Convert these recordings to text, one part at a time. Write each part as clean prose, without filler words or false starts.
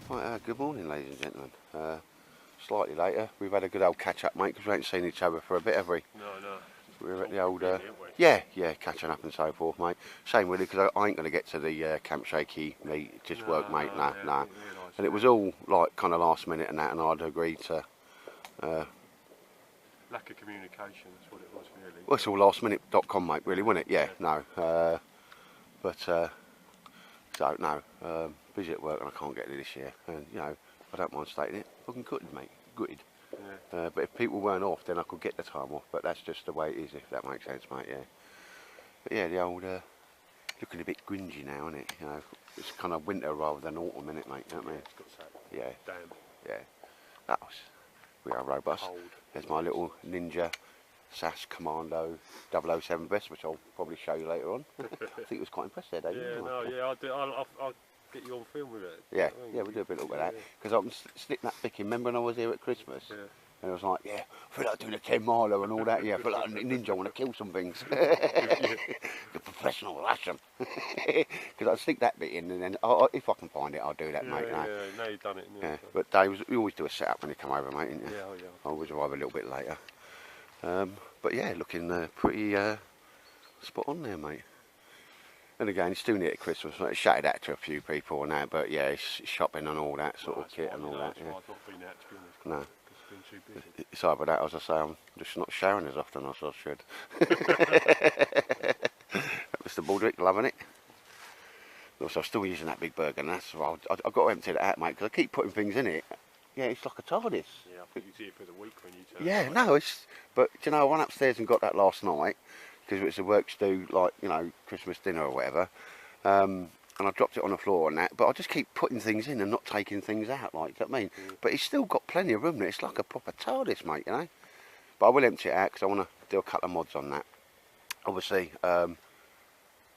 Right, good morning, ladies and gentlemen. Slightly later, we've had a good old catch up, mate, because we ain't seen each other for a bit, have we? No, no. We're at the old, Haven't we? yeah, catching up and so forth, mate. Shame really, because I ain't going to get to the Camp Shaky meet, just work, mate, No, nah, yeah, nah. I didn't realise And it that. was all like kind of last minute and that, and I'd agreed to. Lack of communication, that's what it was really. Well, it's all lastminute.com, mate, really, wasn't it? Yeah, no. So no, busy at work and I can't get it this year, and I don't mind stating it. Fucking gutted, mate, gutted. Yeah. But if people weren't off, then I could get the time off. But that's just the way it is, if that makes sense, mate. Yeah. But yeah, the old looking a bit gringy now, isn't it? It's kind of winter rather than autumn, innit, mate? You know what I mean? It's got that Yeah, damp, yeah. That was. We are robust. cold. There's my little Ninja SAS Commando 007 vest, which I'll probably show you later on. I think it was quite impressed there, David. Yeah, no, yeah, I'll do. I'll get you on film with it. Yeah, I mean, yeah, we'll do a bit of yeah, that. Because I can stick that thick in. Remember when I was here at Christmas? Yeah. And I was like, yeah, I feel like doing a 10 miler and all that. Yeah, I feel like a ninja, I want to kill some things. The professional Russian. Because I'd stick that bit in and then, if I can find it, I'll do that, Yeah, mate. yeah, now you've done it. Yeah. But Dave, we always do a setup when you come over, mate, didn't you? Yeah, oh, yeah. I always arrive a little bit later. But yeah, looking pretty spot on there, mate. And again, it's still near at Christmas. I shouted out to a few people and that, but yeah, it's shopping and all that sort of kit and all that. That's Yeah. why I've not been out, to be honest. No. Because I've been too busy. It's either that, as I say, I'm just not showering as often as I should. Mr. Baldrick, loving it. Also, I'm still using that big burger, and that's why I've got to empty it out, mate, because I keep putting things in it. Yeah, it's like a TARDIS. Yeah, I think you see it for the week when you turn. Yeah, no, it's. But do you know, I went upstairs and got that last night because it was the works do, like Christmas dinner or whatever. And I dropped it on the floor and that, but I just keep putting things in and not taking things out, like, do you know what I mean? But it's still got plenty of room there. It's like a proper TARDIS, mate, But I will empty it out because I want to do a couple of mods on that. Obviously,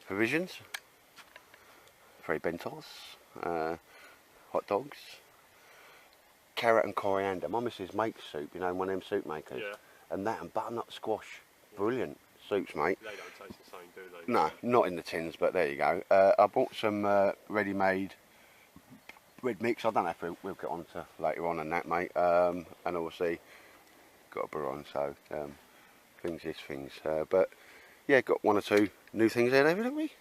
provisions, 3 bentos, hot dogs, carrot and coriander. My missus makes soup, one of them soup makers. Yeah. And that and butternut squash. Brilliant soups, mate. They don't taste the same, do they? No, not in the tins, but there you go. I bought some ready-made bread mix. I don't know if we'll get on to later on and that, mate. And obviously got a brew on, so things is things. But yeah, got 1 or 2 new things there, David, haven't we?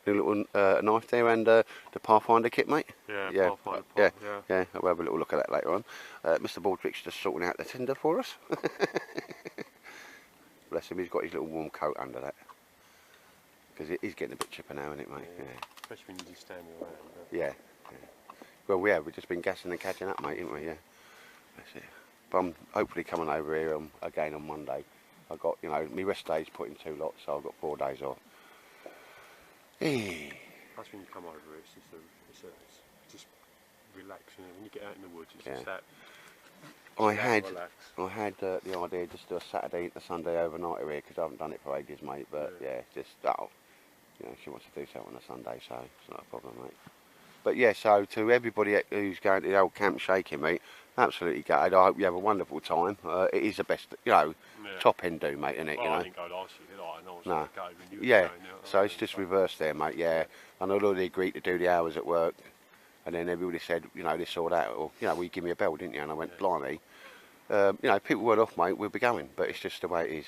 New little knife there and the Pathfinder kit, mate. Yeah, Pathfinder yeah, pot, yeah. We'll have a little look at that later on. Mr. Baldrick's just sorting out the tinder for us. Bless him, he's got his little warm coat under that. Because it is getting a bit chipper now, isn't it, mate? Yeah. Especially when you're just standing around. Yeah. Well, we've just been gassing and catching up, mate, haven't we? Yeah. That's it. But I'm hopefully coming over here again on Monday. I've got, my rest days put in 2 lots, so I've got 4 days off. That's when you come over, it's just relaxing. When you get out in the woods, it's just that. I had relax. the idea just to do a Saturday and a Sunday overnight here because I haven't done it for ages, mate. But yeah, just she wants to do something on a Sunday, so it's not a problem, mate. But yeah, so to everybody who's going to the old Camp Shaking, mate, absolutely gutted. I hope you have a wonderful time. It is the best, top end do, mate, isn't it? Well, I didn't go last year, did I? And I was No. gutted when you were Yeah, going, so it's just reversed there, mate. Yeah, and I'd already agreed to do the hours at work, and then everybody said, this or that, or well, you give me a bell, didn't you? And I went, blimey. People weren't off, mate. We'll be going, but it's just the way it is.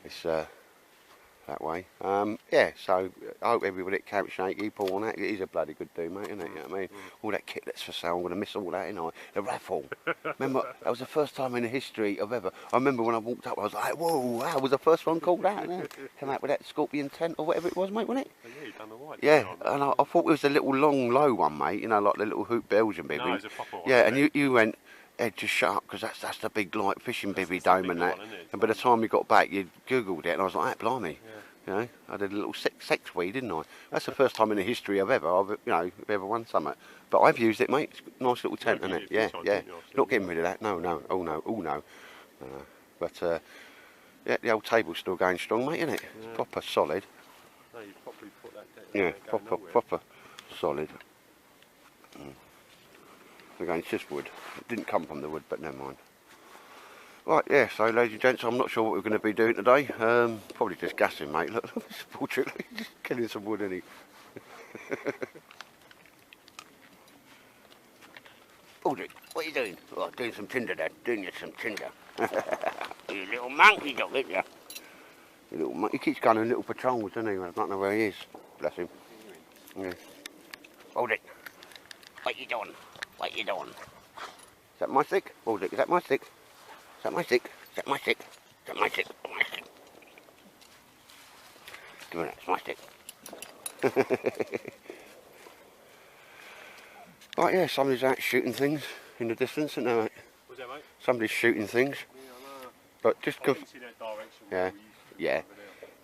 It's that way. Yeah, so I hope everybody at Camp Shaky, Paul, and that, it is a bloody good do, mate, isn't it? You know what I mean? All that kit that's for sale, I'm going to miss all that, ain't I? The raffle. Remember, that was the first time in the history of ever. I remember when I walked up, I was like, whoa, that was the first one called out. Came out with that scorpion tent or whatever it was, mate, wasn't it? Yeah, you done all right. Yeah, and I thought it was the little long, low one, mate, like the little hoop Belgian bibby. No, it's a proper one. Yeah, and you went, Ed, just shut up, because that's the big, like, fishing bibby dome and that. And by the time we got back, you Googled it, and I was like, blimey. Yeah. I did a little sex weed, didn't I? That's the first time in the history of ever I've ever won something. But I've used it, mate. It's a nice little tent, isn't it? Yeah, yeah. Not getting rid of that. No, no. Oh no. Oh no. But yeah, the old table's still going strong, mate, isn't it? It's proper solid. No, you probably put that down. Yeah, proper solid. Again, it's just wood. It didn't come from the wood, but never mind. Right, yeah, so ladies and gents, I'm not sure what we're going to be doing today. Probably just gassing, mate. Look, fortunately, just killing some wood, isn't he? Aldrich, what are you doing? Oh, doing some tinder, Dad. Doing you some tinder. You little monkey dog, isn't you? You little monkey. He keeps going on little patrols, doesn't he? I don't know where he is. Bless him. Yeah. Aldrich, what you doing? What you doing? Is that my stick? Aldrich, is that my stick? Is that my stick? Is that my stick? Is that my stick? My stick. Give me that, it's my stick. Right, yeah, somebody's out shooting things in the distance, isn't there, mate? What's that, mate? Somebody's shooting things. Yeah, I know. But just I go. didn't see that direction. Yeah, Where we used to yeah.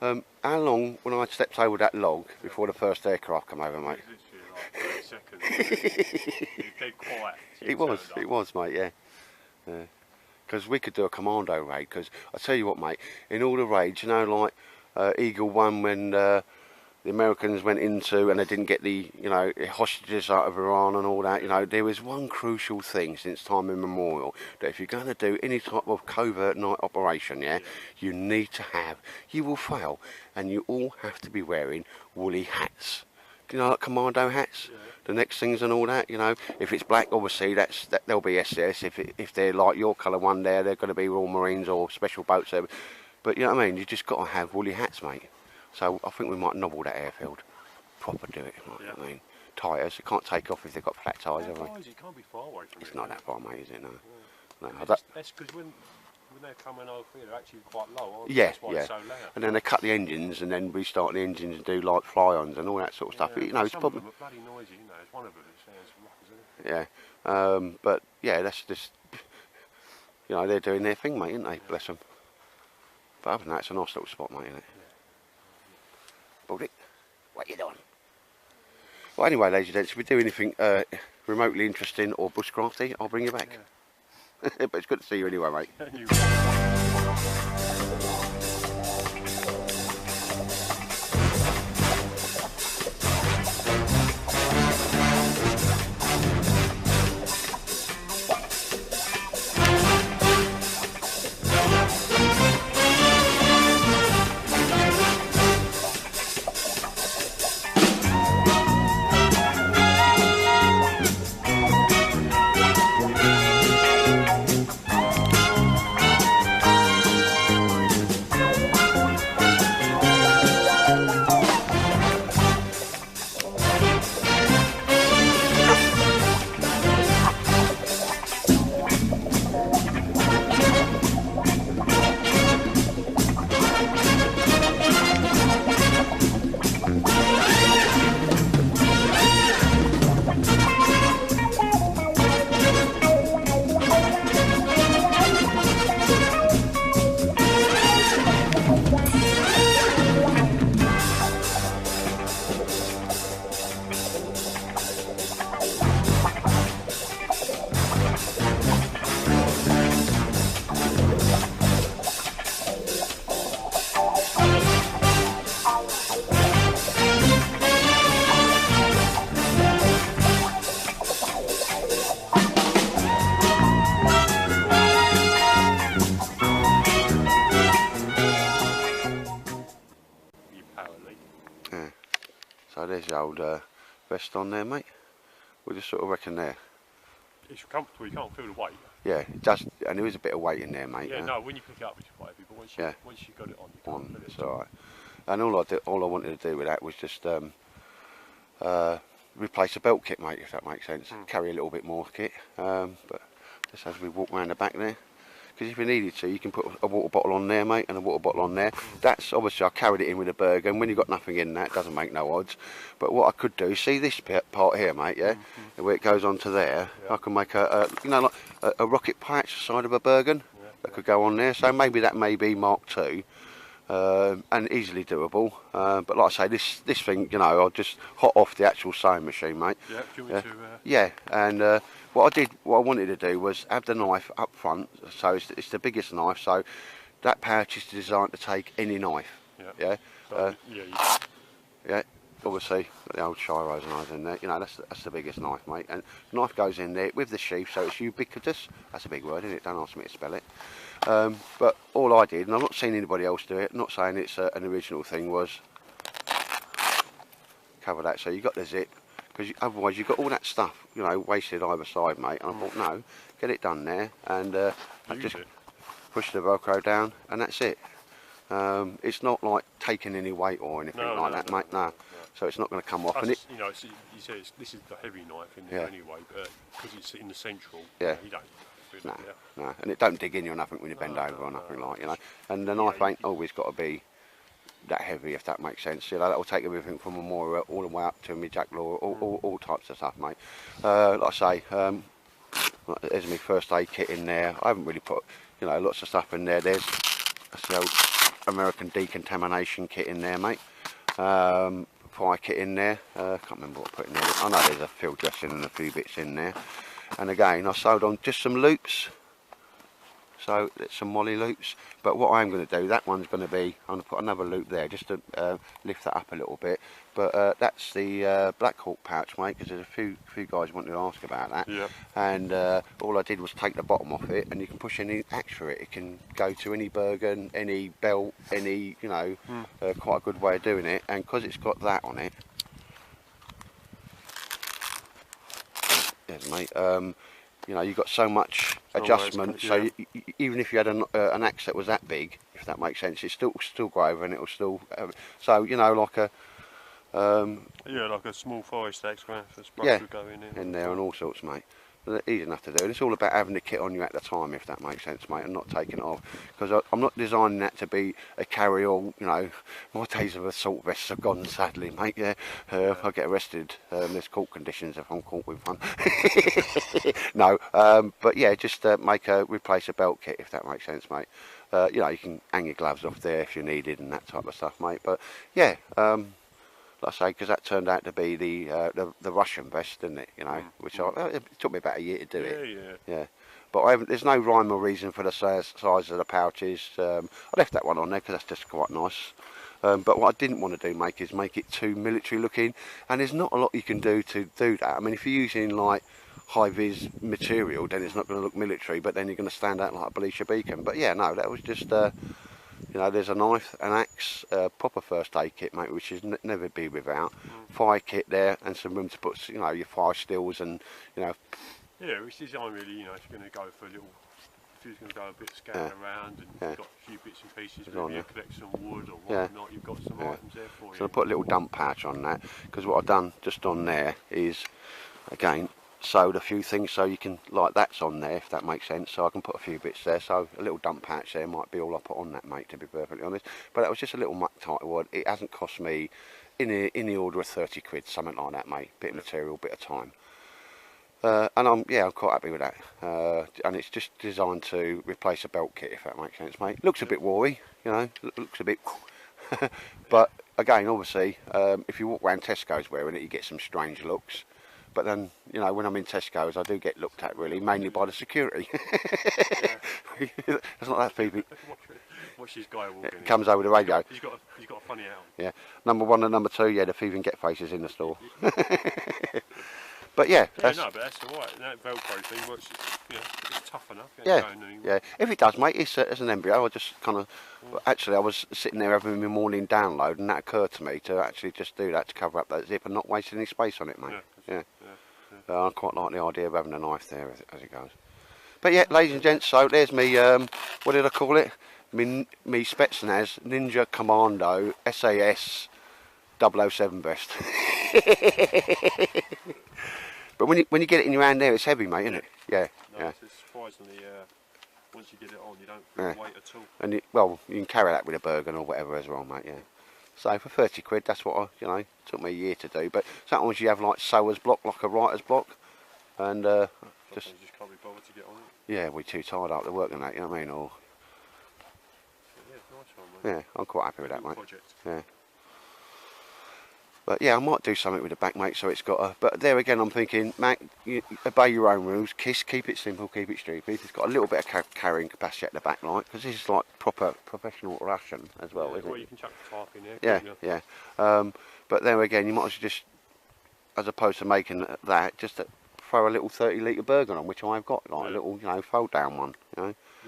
over How long when I stepped over that log before the first aircraft come over, mate? there. Literally like 30 seconds. It was dead quiet. It was, mate, yeah. Because we could do a commando raid, because I tell you what, mate, in all the raids, you know, like Eagle 1 when the Americans went into and they didn't get the, you know, hostages out of Iran and all that, you know, there was one crucial thing since time immemorial, that if you're going to do any type of covert night operation, yeah, you need to have, you will fail, and you all have to be wearing woolly hats. You know, like commando hats, the next things and all that, you know. If it's black, obviously, they'll be SS. If they're like your colour one there, they're going to be Royal Marines or special boats there. But, you know what I mean, you just got to have woolly hats, mate. So I think we might nobble that airfield. Proper do it, like, I mean. Tyres, you can't take off if they've got flat tyres, have they? It can't be far away from It's it, not that far, mate, is it? No. No, that's because when they're coming over here, they're actually quite low, aren't they? yeah, That's why yeah. it's so loud. And then they cut the engines and then restart the engines and do like fly-ons and all that sort of stuff. You know, it's some probably... of them are bloody noisy, you know. It's one of them that sounds rough, isn't it? Yeah, but yeah, that's just, you know, they're doing their thing, mate, aren't they? Bless them. But other than that, it's a nice little spot, mate, isn't it? Baltic, what you doing? Well, anyway, ladies and gents, if we do anything remotely interesting or bushcrafty, I'll bring you back. But it's good to see you anyway, mate. So there's the old vest on there, mate. We'll just sort of reckon there. It's comfortable, you can't feel the weight. Yeah, it does, and there is a bit of weight in there, mate. Yeah, no, when you pick it up it's quite heavy, but once you got it on, you can't feel it. It's alright. And all I wanted to do with that was just replace a belt kit, mate, if that makes sense. Carry a little bit more kit, but just as we walk round the back there. Because if you needed to, you can put a water bottle on there, mate, and a water bottle on there. That's obviously, I carried it in with a burger, and when you've got nothing in that, it doesn't make no odds. But what I could do, see this part here, mate, yeah, where it goes onto there, I can make you know, like a rocket patch side of a Bergen that could go on there. So maybe that may be Mark II, and easily doable. But like I say, this thing, you know, I'll just hot off the actual sewing machine, mate. Yeah, do you want me to? Yeah, and what I wanted to do was have the knife up front, so it's the biggest knife, so that pouch is designed to take any knife. Yeah. Yeah. Obviously, got the old Shiro's knives in there. You know, that's the biggest knife, mate. And the knife goes in there with the sheath, so it's ubiquitous. That's a big word, isn't it? Don't ask me to spell it. But all I did, and I've not seen anybody else do it. I'm not saying it's an original thing, was cover that. So you got the zip. because otherwise you've got all that stuff, you know, wasted either side, mate. And I thought, no, get it done there, and I just push the Velcro down, and that's it. It's not like taking any weight or anything like that, mate. No. So it's not going to come off. Plus, And it, you know, you say this is the heavy knife in there anyway, but because it's in the central, you don't. No, and it don't dig in you or nothing when you bend over or nothing like, you know. And the knife ain't always got to be that heavy, if that makes sense. You know, that will take everything from a Mora all the way up to my Jack Law, all types of stuff, mate. Like I say, there's my first aid kit in there. I haven't really put, you know, lots of stuff in there. There's the old American decontamination kit in there, mate. Fire kit in there. Can't remember what I put in there. I know there's a field dressing and a few bits in there. And again, I sewed on just some loops. So it's some molly loops, but what I'm going to do, that one's going to be, I'm going to put another loop there just to lift that up a little bit. But that's the Black Hawk pouch, mate, because there's a few guys wanted to ask about that. Yeah. And all I did was take the bottom off it, and you can push any axe through it. It can go to any Bergen, any belt, any, you know, quite a good way of doing it. And because it's got that on it, yes, mate. You know, you've got so much adjustment, so even if you had an axe that was that big, if that makes sense, it's still go over and it'll still. So you know, like a like a small forest axe, where the brush would go in there and all sorts, mate. Easy enough to do, and it's all about having the kit on you at the time, if that makes sense, mate, and not taking it off. Because I'm not designing that to be a carry-all. You know, my days of assault vests are gone, sadly, mate. Yeah, if I get arrested, there's court conditions if I'm caught with one. No, but yeah, just replace a belt kit, if that makes sense, mate. You know, you can hang your gloves off there if you needed and that type of stuff, mate. But yeah. Like I say, because that turned out to be the Russian vest, didn't it? You know, which it took me about a year to do it. Yeah. But there's no rhyme or reason for the size of the pouches. I left that one on there because that's just quite nice. But what I didn't want to do, mate, is make it too military looking. And there's not a lot you can do to do that. I mean, if you're using like high-vis material, then it's not going to look military. But then you're going to stand out like a Belisha beacon. But yeah, no, that was just. You know, there's a knife, an axe, proper first aid kit, mate, which is never be without. Fire kit there, and some room to put, you know, your fire stills and, you know. Yeah, which design really, you know, if you're going to go for a little, if you're going to go a bit scattered around and you've got a few bits and pieces, maybe you collect some wood or whatnot, you've got some items there for you. So I put a little dump pouch on that, because what I've done just on there is, again, sewed a few things so you can, like that's on there, if that makes sense, so I can put a few bits there. So a little dump pouch there might be all I put on that, mate, to be perfectly honest. But that was just a little muck tight one. It hasn't cost me in the order of 30 quid, something like that, mate. Bit of material, bit of time. And I'm quite happy with that. And it's just designed to replace a belt kit, if that makes sense, mate. Looks a bit wary, you know, looks a bit but again, obviously, if you walk around Tesco's wearing it, you get some strange looks. But then, you know, when I'm in Tesco's, I do get looked at, really, mainly by the security. It's not that people. Watch this guy walking. Comes over the radio. He's got a funny out. Yeah. Number one and number two, yeah, the thieving get faces in the store. But yeah. No, but that's all right. That Velcro thing works. You know, it's tough enough. Yeah. If it does, mate, it's as an embryo. I just kind of. Actually, I was sitting there having my morning download, and that occurred to me to actually just do that to cover up that zip and not waste any space on it, mate. Yeah. I quite like the idea of having a knife there as it goes. But yeah, ladies and gents, so there's me. What did I call it? Me Spetsnaz Ninja Commando SAS 007 vest. But when you get it in your hand there, it's heavy, mate, isn't it? Yeah. It's surprisingly, once you get it on, you don't feel weight at all. And you can carry that with a Bergen or whatever as well, mate. Yeah. So for 30 quid, that's what took me a year to do. But sometimes you have like sewer's block, like a writer's block, and just can't be bothered to get on it. Yeah, we're too tired out to work on that. You know what I mean? Or nice one, mate. Yeah, I'm quite happy with that, mate. Project. Yeah. But yeah, I might do something with the back, mate, so it's got a... But there again, I'm thinking, Mac, you obey your own rules. Keep it simple, keep it stupid. It's got a little bit of carrying capacity at the back, like, because this is like proper professional Russian as well, isn't it? Well, you can chuck the tarp in there. Yeah. But there again, you might as well just, as opposed to making that, just throw a little 30-litre Bergen on, which I've got, like a little, fold-down one,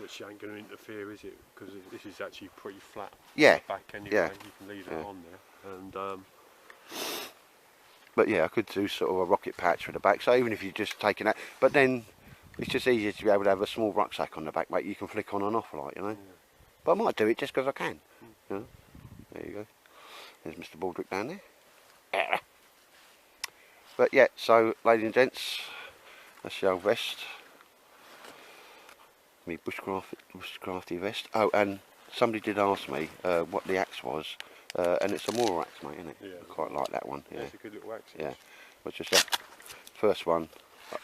Which ain't going to interfere, is it? Because this is actually pretty flat. Yeah. Back anyway. You can leave it on there, and But yeah, I could do sort of a rocket patch for the back. So even if you're just taking that, but then it's just easier to be able to have a small rucksack on the back, mate. You can flick on and off, like, you know. Yeah. But I might do it just because I can. You know? There you go. There's Mr. Baldrick down there. But yeah, so ladies and gents, that's the old vest. Me bushcrafty vest. Oh, and somebody did ask me what the axe was, and it's a Mora axe, mate, isn't it? Yeah, I quite like that one. yeah, Yeah, it's a good little axe. yeah. It's just that first one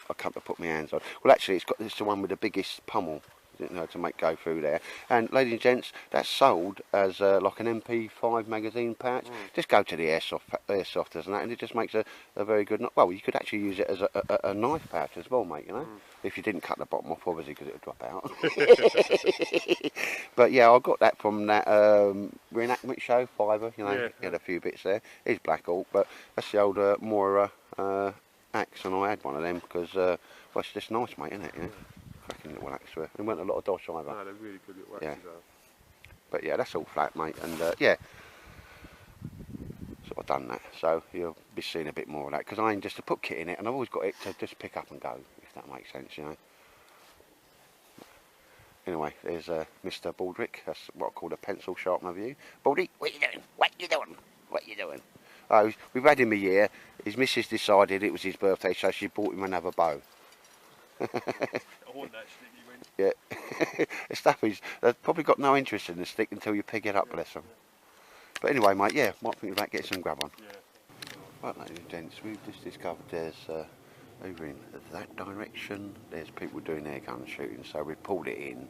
I come to put my hands on. Well, actually, it's the one with the biggest pummel, you know, to make go through there. And ladies and gents, that's sold as like an MP5 magazine pouch. Just go to the airsofters and that, and it just makes a very good. Well, you could actually use it as a knife pouch as well, mate. You know, if you didn't cut the bottom off, obviously, because it would drop out. But yeah, I got that from that reenactment show, Fiverr. You know, Yeah, get a few bits there. It's black alt, but that's the old Mora axe, and I had one of them because well, it's just nice, mate, isn't it? Yeah. Cracking little axe. It went a lot of dosh either. No, they're really good little axes. Yeah. But yeah, that's all flat, mate, and yeah, so I've done that. So you'll be seeing a bit more of that because I ain't just to put kit in it, and I've always got it to just pick up and go, if that makes sense, you know. Anyway, there's Mr. Baldrick. That's what I call a pencil sharpener view. Baldy, what you doing? What you doing? What you doing? Oh, we've had him a year. His missus decided it was his birthday, so she bought him another bow. I want that stick you went. Yeah. The stuff is, they've probably got no interest in the stick until you pick it up, bless them. But anyway, mate, yeah, might think about getting some grab on. Yeah. Right, ladies and gents, we've just discovered there's, over in that direction, there's people doing air gun shooting, so we pulled it in.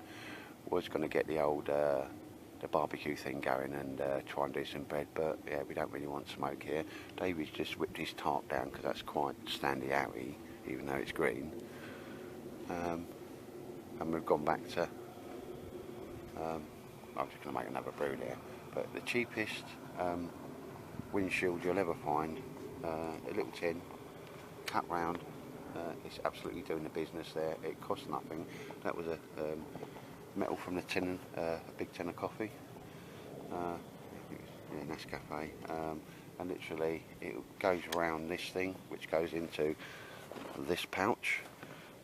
Was going to get the old, the barbecue thing going and try and do some bread, but yeah, we don't really want smoke here. David's just whipped his tarp down because that's quite standy outy, even though it's green. And we've gone back to, I'm just going to make another brew there, but the cheapest windshield you'll ever find, a little tin, cut round, it's absolutely doing the business there. It costs nothing. That was a metal from the tin, a big tin of coffee, yeah, Nescafe, and literally it goes around this thing, which goes into this pouch,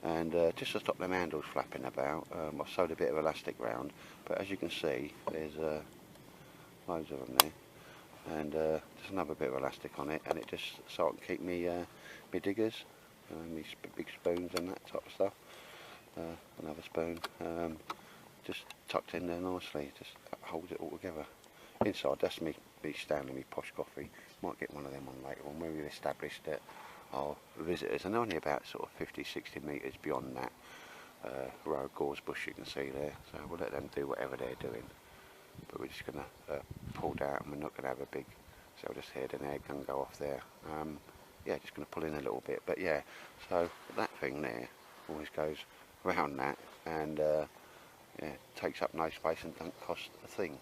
and just to stop them handles flapping about, I've sewed a bit of elastic round, but as you can see, there's loads of them there, and just another bit of elastic on it, and it just so I can keep me my diggers, these big spoons and that type of stuff. Another spoon, just tucked in there nicely, just holds it all together. Inside, that's me Stanley, me posh coffee. Might get one of them on later on when we've established that our visitors, and only about sort of 50-60 metres beyond that row of gorse bush you can see there, so we'll let them do whatever they're doing, but we're just going to pull down, and we're not going to have a big, so I'll just hear an air gun go off there. Yeah, just going to pull in a little bit, but yeah, so that thing there always goes around that, and yeah, takes up no space and don't cost a thing,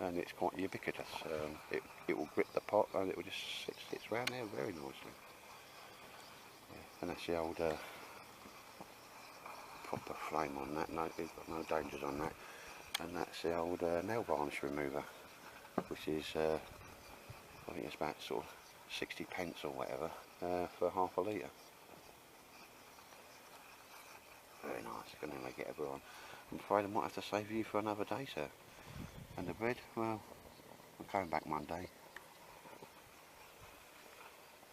and it's quite ubiquitous. It will grip the pot and it will just sits around there very nicely. Yeah, and that's the old proper flame on that. No, we've got no dangers on that. And that's the old nail varnish remover, which is I think it's about sort of 60 pence or whatever for half a litre. Very nice. Going to make it everyone. I'm afraid I might have to save you for another day, sir. And the bread, well, I'm coming back Monday.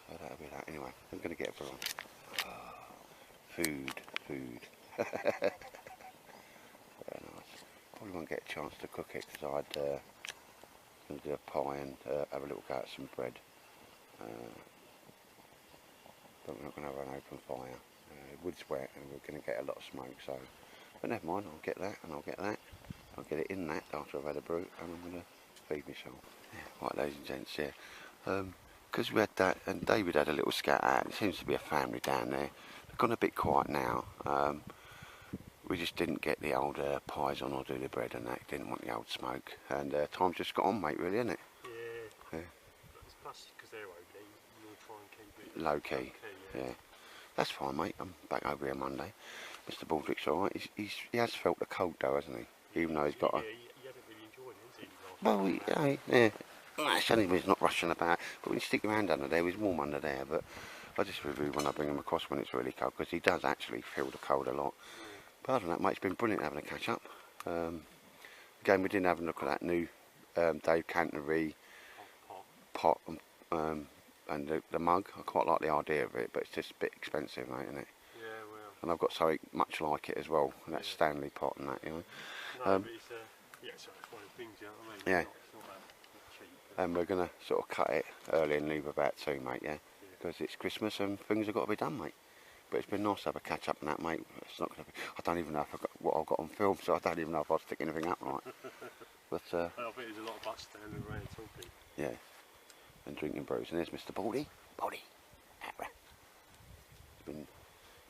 So that'll be that. Anyway, I'm going to get everyone. Food. Very nice. Probably won't get a chance to cook it because I'd going to do a pie and have a little go at some bread. But we're not going to have an open fire. Wood's wet and we're going to get a lot of smoke, so, but never mind, I'll get that and I'll get that. I'll get it in that after I've had a brew, and I'm going to feed myself. Yeah, right, ladies and gents, yeah. Because we had that, and David had a little scat out, it seems to be a family down there. They've gone a bit quiet now. We just didn't get the old pies on or do the bread and that, didn't want the old smoke. And time's just got on, mate, really, isn't it? Yeah. Plus, because they're over there, you'll try and keep it low key. Yeah. That's fine, mate. I'm back over here Monday. Mr. Baldrick's alright. He has felt the cold though, hasn't he? Even though he's got he hasn't really enjoyed it, has he? Well, yeah. It's only when he's not rushing about. But when you stick your hand under there, he's warm under there. But I just really want to bring him across when it's really cold, because he does actually feel the cold a lot. But other than that, mate, it's been brilliant having a catch up. Again, we didn't have a look at that new Dave Canterbury pot and the mug. I quite like the idea of it, but it's just a bit expensive, mate, isn't it? Yeah, well. And I've got something much like it as well, that Stanley pot and that, you know. No, but it's, so it's one of the things, you know what I mean? Yeah. It's not that cheap. And we're going to sort of cut it early and leave about 2, mate, yeah? Because it's Christmas and things have got to be done, mate. But it's been nice to have a catch up and that, mate. It's not going to be. I don't even know if I've got what I've got on film, so I don't even know if I'll stick anything up right. But I think there's a lot of us standing around talking. yeah, and drinking brews. And there's Mr. Baldy. Baldy. He's been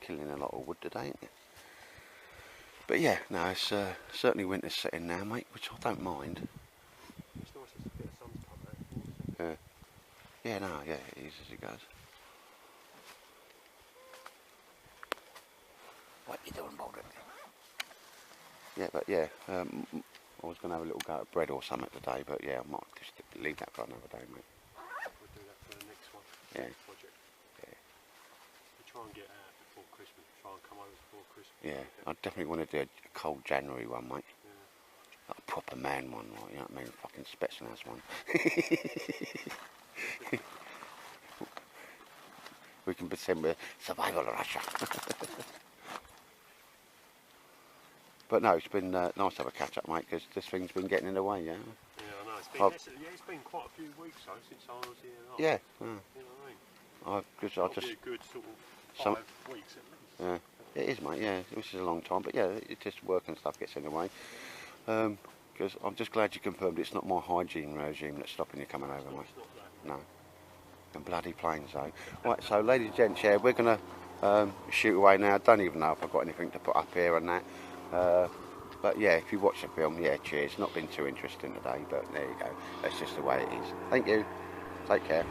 killing a lot of wood today, ain't he? But yeah, no, it's certainly winter's setting now, mate, which I don't mind. It's nice to get the sun's come out. Yeah, no, yeah, it is as it goes. What you doing, Baldy? Yeah, but yeah, I was going to have a little go at bread or something today, but yeah, I might just leave that for another day, mate. We'll do that for the next one. Yeah. Project. Yeah. We try and get out before Christmas. Try and come over before Christmas. Yeah, I definitely want to do a cold January one, mate. Yeah. Like a proper man one, like, you know what I mean? Fucking Spetsnaz one. We can pretend we're survival Russia. But no, it's been nice to have a catch up, mate, because this thing's been getting in the way, yeah? Yeah, I know. It's been quite a few weeks though since I was here last. Yeah. You know what I mean? Because It'll be a good sort of 5 weeks at least. Yeah, it is, mate, yeah. This is a long time, but yeah, it just work and stuff gets in the way. Because I'm just glad you confirmed it's not my hygiene regime that's stopping you coming over, mate. It's not that. No. And bloody planes, though. Right, so ladies and gents, yeah, we're going to shoot away now. I don't even know if I've got anything to put up here and that. But yeah, if you watch the film, yeah, cheers. Not been too interesting today, but there you go. That's just the way it is. Thank you. Take care.